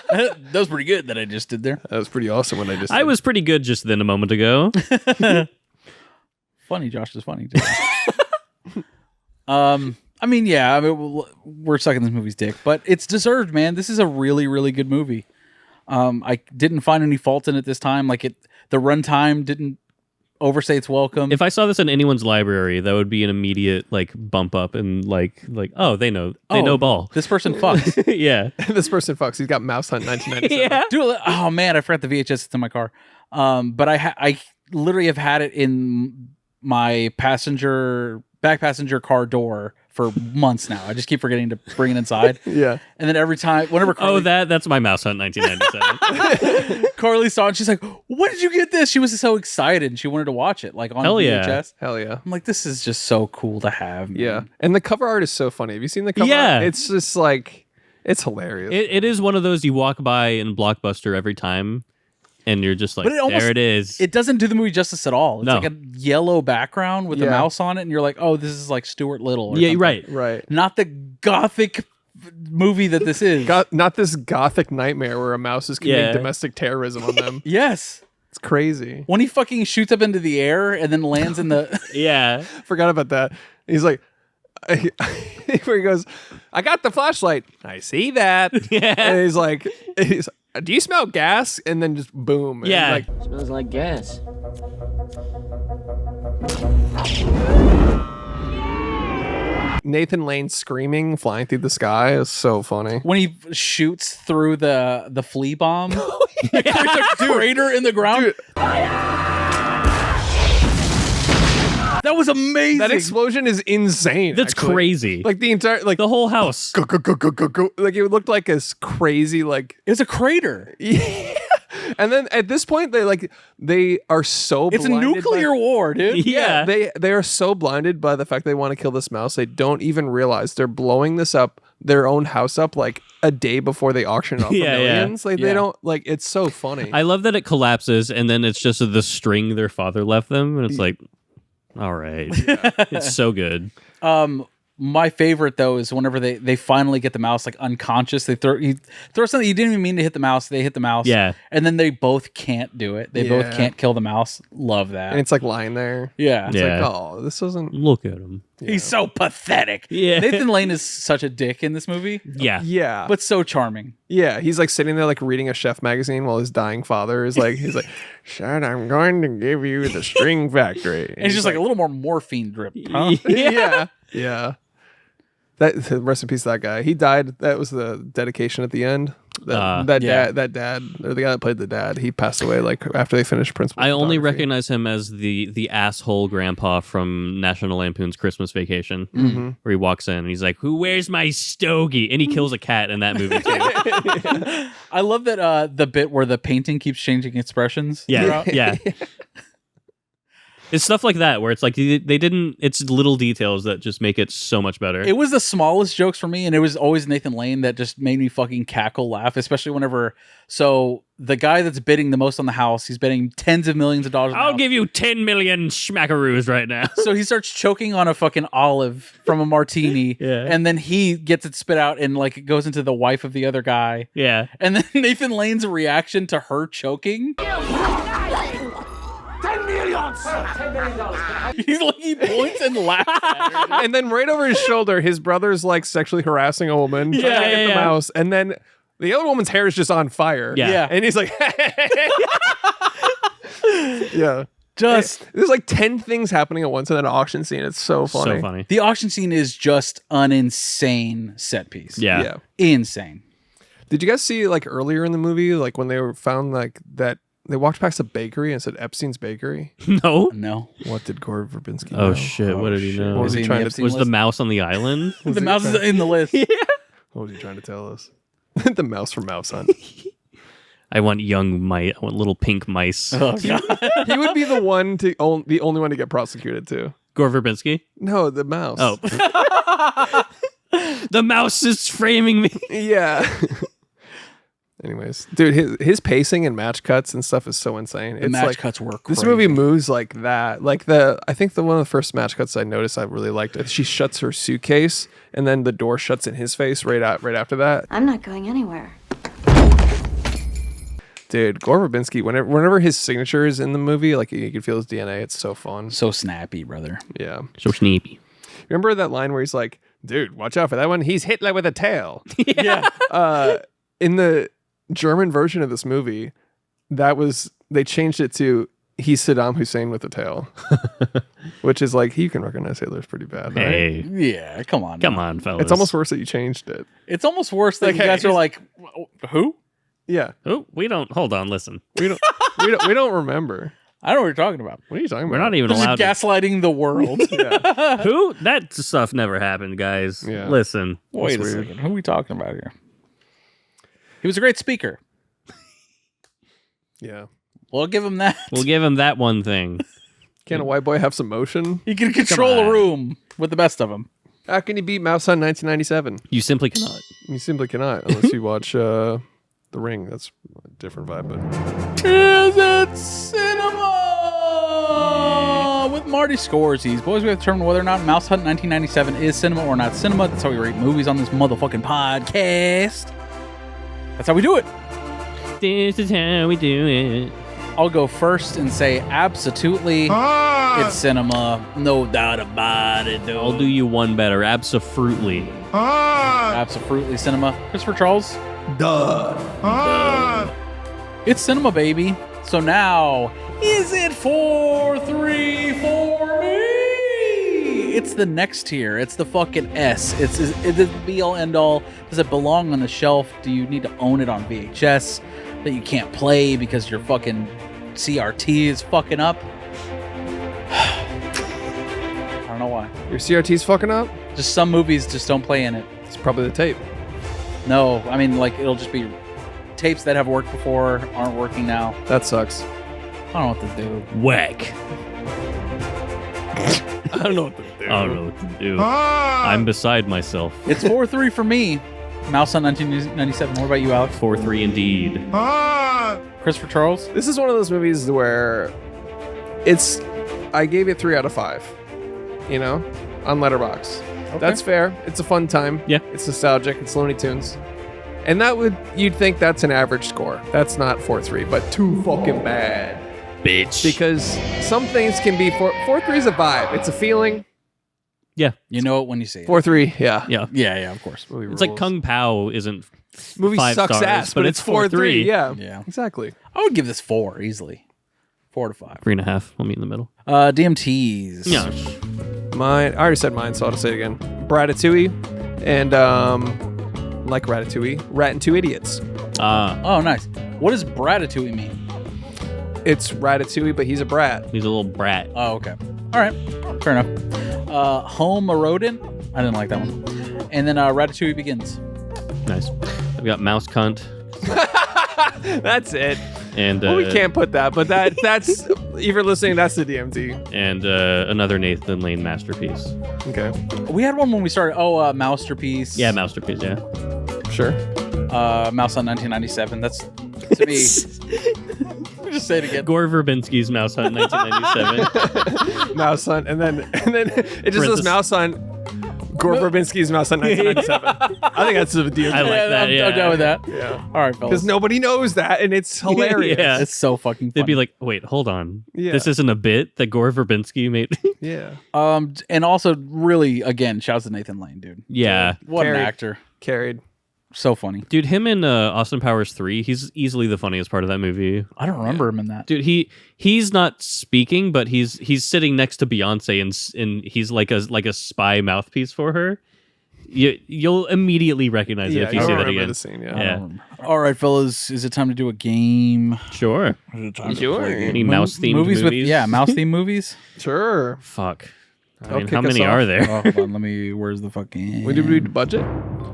That was pretty good that I just did there. That was pretty awesome when I just. I was pretty good just then a moment ago. Funny, Josh is funny too. I mean, yeah, I mean, we're sucking this movie's dick, but it's deserved, man. This is a really, really good movie. I didn't find any fault in it this time. Like the runtime didn't overstates welcome. If I saw this in anyone's library, that would be an immediate like bump up and like oh they know ball. This person fucks. Yeah. This person fucks. He's got Mousehunt 1997. Yeah. Dude, oh man, I forgot the VHS. It's in my car. But I literally have had it in my back passenger car door for months now. I just keep forgetting to bring it inside. Yeah. And then whenever Carly, that's my Mousehunt 1997. Carly saw it, she's like, "When did you get this?" She was so excited and she wanted to watch it like on Hell yeah. VHS. Hell yeah. I'm like, this is just so cool to have. Man. Yeah. And the cover art is so funny. Have you seen the cover Yeah. art? It's just like, it's hilarious. It is one of those you walk by in Blockbuster every time and you're just like, But there it is. It doesn't do the movie justice at all. It's No. like a yellow background with a Yeah. mouse on it, and you're like, oh, this is like Stuart Little. Or yeah, something. right. right. Not the gothic movie that this is. Not this gothic nightmare where a mouse is committing Yeah. domestic terrorism on them. Yes. It's crazy. When he fucking shoots up into the air and then lands in the... Yeah. Forgot about that. He's like, where he goes, I got the flashlight. I see that. Yeah. And he's like, do you smell gas? And then just boom. And Yeah. like, Smells like gas. Nathan Lane screaming, flying through the sky is so funny. when he shoots through the flea bomb, it creates a crater in the ground. Dude. That was amazing. That explosion is insane. That's actually. crazy. Like the entire, like The whole house. go, go, go, go, go, go. Like it looked like this crazy, like, It's a crater. yeah. And then at this point, they are so It's a blinded nuclear war, dude. Yeah. They are so blinded by the fact they want to kill this mouse, they don't even realize they're blowing their own house up like a day before they auction it off for Yeah, yeah. millions. Like Yeah. they don't like. It's so funny. I love that it collapses and then it's just the string their father left them. And it's like, all right. It's so good. My favorite though is whenever they finally get the mouse like unconscious, he throw something you didn't even mean to hit the mouse. They hit the mouse, Yeah. and then they both can't do it. They both Yeah. can't kill the mouse. Love that. and it's like lying there. yeah. It's Yeah. like, oh, this doesn't. Look at him. He's so pathetic. Yeah. Nathan Lane is such a dick in this movie, Yeah. Yeah, but so charming. yeah. He's like sitting there like reading a chef magazine while his dying father is like, he's like, "Son, I'm going to give you the string factory." And it's just like a little more morphine drip. Huh? yeah, yeah. That rest in peace, that guy. He died. That was the dedication at the end. That yeah. dad, or the guy that played the dad, he passed away like after they finished Principal. I only Photography. recognize him as the asshole grandpa from National Lampoon's Christmas Vacation, where he walks in and he's like, "Who wears my stogie?" And he kills a cat in that movie too. I love that the bit where the painting keeps changing expressions. Yeah, throughout. yeah. It's stuff like that where it's like they didn't. It's little details that just make it so much better. It was the smallest jokes for me, and it was always Nathan Lane that just made me fucking cackle laugh, especially whenever. So the guy that's bidding the most on the house, he's bidding tens of millions of dollars. On the I'll house. give you 10 million schmackaroos right now. So he starts choking on a fucking olive from a martini, Yeah. and then he gets it spit out, and like it goes into the wife of the other guy, Yeah. and then Nathan Lane's reaction to her choking. He points and laughs at her. And then right over his shoulder, his brother's like sexually harassing a woman, trying to Yeah, get yeah, the yeah. mouse, and then the other woman's hair is just on fire. Yeah. Yeah. And he's like, yeah. Just There's like 10 things happening at once in that auction scene. It's so funny. So funny. the auction scene is just an insane set piece. Yeah. Yeah. Insane. Did you guys see like earlier in the movie, like when they were found like that they walked past a bakery and said Epstein's Bakery? No. No. What did Gore Verbinski Oh know? shit! What did he know? What was he he in trying the to Epstein Was the list? mouse on the island? The mouse is in the list. What was he trying to tell us? The mouse from Mousehunt. I want young mice. I want little pink mice. Oh, God. He would be the one to the only one to get prosecuted too. Gore Verbinski. No, the mouse. Oh. The mouse is framing me. Yeah. Anyways, dude, his pacing and match cuts and stuff is so insane. The match cuts work. This movie moves like that. Like I think the one of the first match cuts I noticed I really liked. She shuts her suitcase and then the door shuts in his face right after that. I'm not going anywhere. Dude, Gore Verbinski, whenever his signature is in the movie, like you can feel his DNA. It's so fun. So snappy, brother. Yeah. So sneaky. Remember that line where he's like, "Dude, watch out for that one. He's Hitler with a tail." Yeah. In the German version of this movie, they changed it to he's Saddam Hussein with a tail, which is like you can recognize Hitler's pretty bad. Right? Hey, Yeah, come on. come on, fellas. It's almost worse that you changed it. It's almost worse that Like, you hey, guys are he's- like, who? Yeah, Oh, we don't. Hold on, listen. we don't remember. I don't know what you're talking about. What are you talking We're about? not even This is allowed. to... gaslighting the world. Yeah. Who? That stuff never happened, guys. Yeah. Listen. Wait a weird. second. Who are we talking about here? He was a great speaker. Yeah. We'll give him that. We'll give him that one thing. Can a white boy have some motion? He can control a on. room with the best of them. How can you beat Mousehunt 1997? You simply cannot. You simply cannot unless you watch The Ring. That's a different vibe, but Is it cinema? With Marty Scorsese. Boys, we have to determine whether or not Mousehunt 1997 is cinema or not cinema. That's how we rate movies on this motherfucking podcast. That's how we do it. This is how we do it. I'll go first and say absolutely it's cinema. No doubt about it, dude. I'll do you one better. Absolutely. Absolutely cinema. Christopher Charles? Duh. It's cinema, baby. So now, is it 4-3 for me? It's the next tier. It's the fucking S. It's the be-all, end-all. Does it belong on the shelf? Do you need to own it on VHS that you can't play because your fucking CRT is fucking up? I don't know why. your CRT's fucking up? Just some movies just don't play in it. It's probably the tape. No, I mean, like, it'll just be tapes that have worked before aren't working now. That sucks. I don't know what to do. Whack. I don't know what to do. I don't know what to do. I'm beside myself. It's 4-3 for me. Mousehunt 1997. What about you, Alex? 4-3 indeed. Christopher Charles? This is one of those movies where I gave it 3 out of 5, you know, on Letterboxd. That's fair. It's a fun time. Yeah. It's nostalgic. It's Looney Tunes. And you'd think that's an average score. That's not 4-3, but too fucking bad. Bitch. Because some things can be 4-3 is a vibe. It's a feeling. Yeah. You know it when you see it. 4-3, yeah. Yeah. Yeah, of course. Movie It's like rules. Kung Pao isn't Movie 5 sucks stars, ass, but it's 4-3. Yeah. Yeah. Exactly. I would give this 4 easily. 4 to 5. 3.5. I'll meet in the middle. DMTs. Yeah. Mine, I already said mine, so I'll just say it again. Ratatouille and like Ratatouille, Rat and Two Idiots. Oh, nice. What does Bratatouille mean? It's Ratatouille, but he's a brat. He's a little brat. Oh, okay. All right. Fair enough. Home a Rodent. I didn't like that one. And then Ratatouille Begins. Nice. I've got Mouse Cunt. That's it. And Well, we can't put that, but that's if you're listening, that's the DMT. and another Nathan Lane masterpiece. Okay, We had one when we started. Oh, Masterpiece. Yeah, masterpiece. Yeah. sure. Mouse on 1997. That's to me. Just say it again. Gore Verbinski's Mouse Hunt 1997. Mouse Hunt, and then it just says Mouse Hunt. Gore Verbinski's Mouse Hunt 1997. I think that's the DMT. I like that. I'm Yeah. down with that. Yeah, All right, fellas. because nobody knows that, and it's hilarious. Yeah. It's so fucking funny. They'd be like, wait, hold on. Yeah. This isn't a bit that Gore Verbinski made. Yeah. And also, really, again, shouts to Nathan Lane, dude. Yeah. What Carried. an actor. Carried. So funny. Dude, him in Austin Powers 3, he's easily the funniest part of that movie. I don't remember him in that. Dude, he's not speaking, but he's sitting next to Beyonce and he's like a spy mouthpiece for her. You'll immediately recognize it if you I see that remember again. the scene. I Yeah. don't Yeah. remember. All right, fellas. Is it time to do a game? Sure. Sure. Any mouse-themed movies? with mouse themed movies. Sure. Fuck. I I'll mean, kick how us many off. are there? Oh, hold on. Let me. Where's the fucking? When did we do the budget?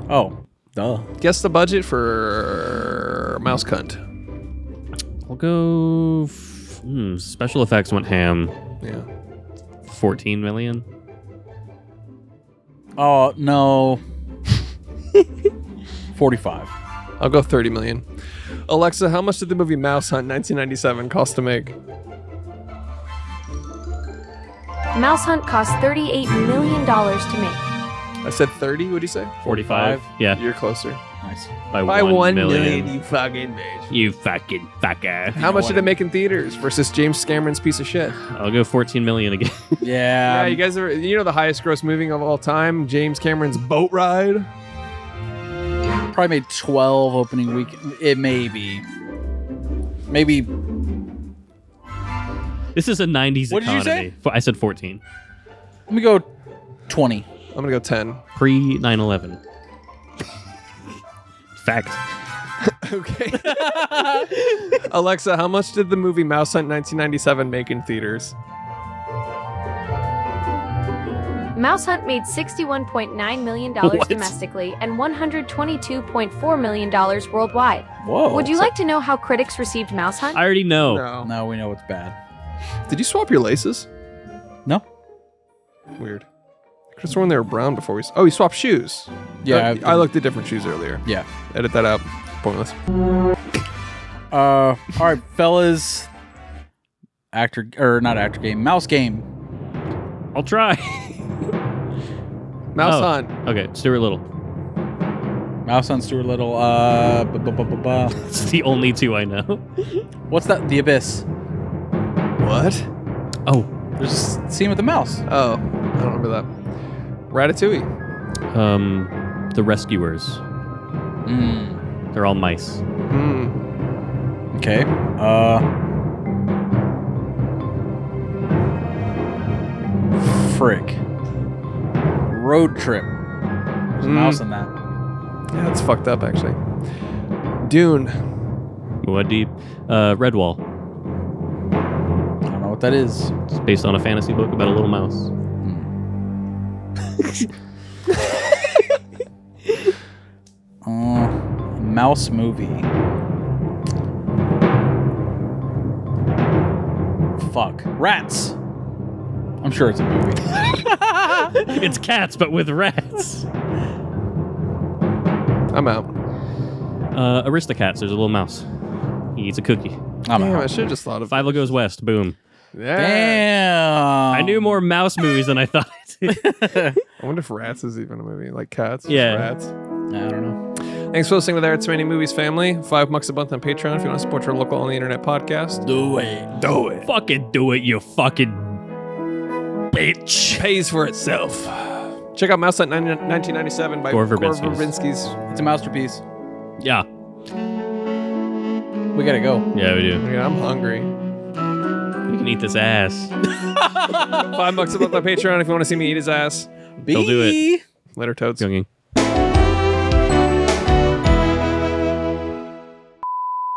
Oh, duh. Guess the budget for Mouse Cunt. I'll go. Special effects went ham. Yeah. 14 million. Oh no. 45. I'll go 30 million. Alexa, how much did the movie Mouse Hunt 1997 cost to make? Mousehunt cost $38 million to make. I said 30. What'd you say? 45. Yeah. You're closer. Nice. By By 1 million, million. you fucking bitch. You fucking fucker. How much did it make in theaters versus James Cameron's piece of shit? I'll go 14 million again. Yeah. Yeah, you guys are. You know the highest gross movie of all time, James Cameron's Boat Ride. Probably made 12 opening week. It may be. Maybe This is a 90s What did you economy. say? I said 14. Let me go 20. I'm gonna go 10. Pre 9/11. Fact. Okay. Alexa, how much did the movie Mousehunt 1997 make in theaters? Mousehunt made $61.9 million domestically and $122.4 million worldwide. Whoa. Would you like to know how critics received Mousehunt? I already know. No. No, we know it's bad. Did you swap your laces? No? Weird. I could have sworn they were brown before we... Oh, you swapped shoes. Yeah. I looked at different shoes earlier. Yeah. Edit that out. Pointless. All right, fellas. Not actor game. Mouse game. I'll try. Mouse Oh. Hunt. Okay, Stuart Little. Mouse on Stuart Little. It's the only two I know. What's that? The Abyss. What? Oh, There's a scene with the mouse. Oh, I don't remember that. Ratatouille. The Rescuers. They're all mice. Okay. Frick. Road Trip. There's a mouse in that. Yeah, it's fucked up, actually. Dune. What deep? Redwall. I don't know what that is. It's based on a fantasy book about a little mouse. Mouse movie. Fuck. Rats. I'm sure it's a movie. It's cats, but with rats. I'm out. Aristocats. There's a little mouse. He eats a cookie. I'm Damn, I out. should have just thought of Five Goes West. Boom. Yeah. Damn. I knew more mouse movies than I thought. I wonder if Rats is even a movie. Like cats. Yeah. Rats. I don't know. Thanks for listening to the It's Many Movies family. $5 a month on Patreon if you want to support your local on the internet podcast. Do it. Do it. Fucking do it, you fucking bitch. Pays for itself. Check out Mousehunt 1997 by Gore Gore Verbinski's. Verbinski's. It's a masterpiece. Yeah. We gotta go. Yeah, we do. Yeah, I'm hungry. We can eat this ass. $5 a month on Patreon if you want to see me eat his ass. He'll do it. Later, toads. Younging.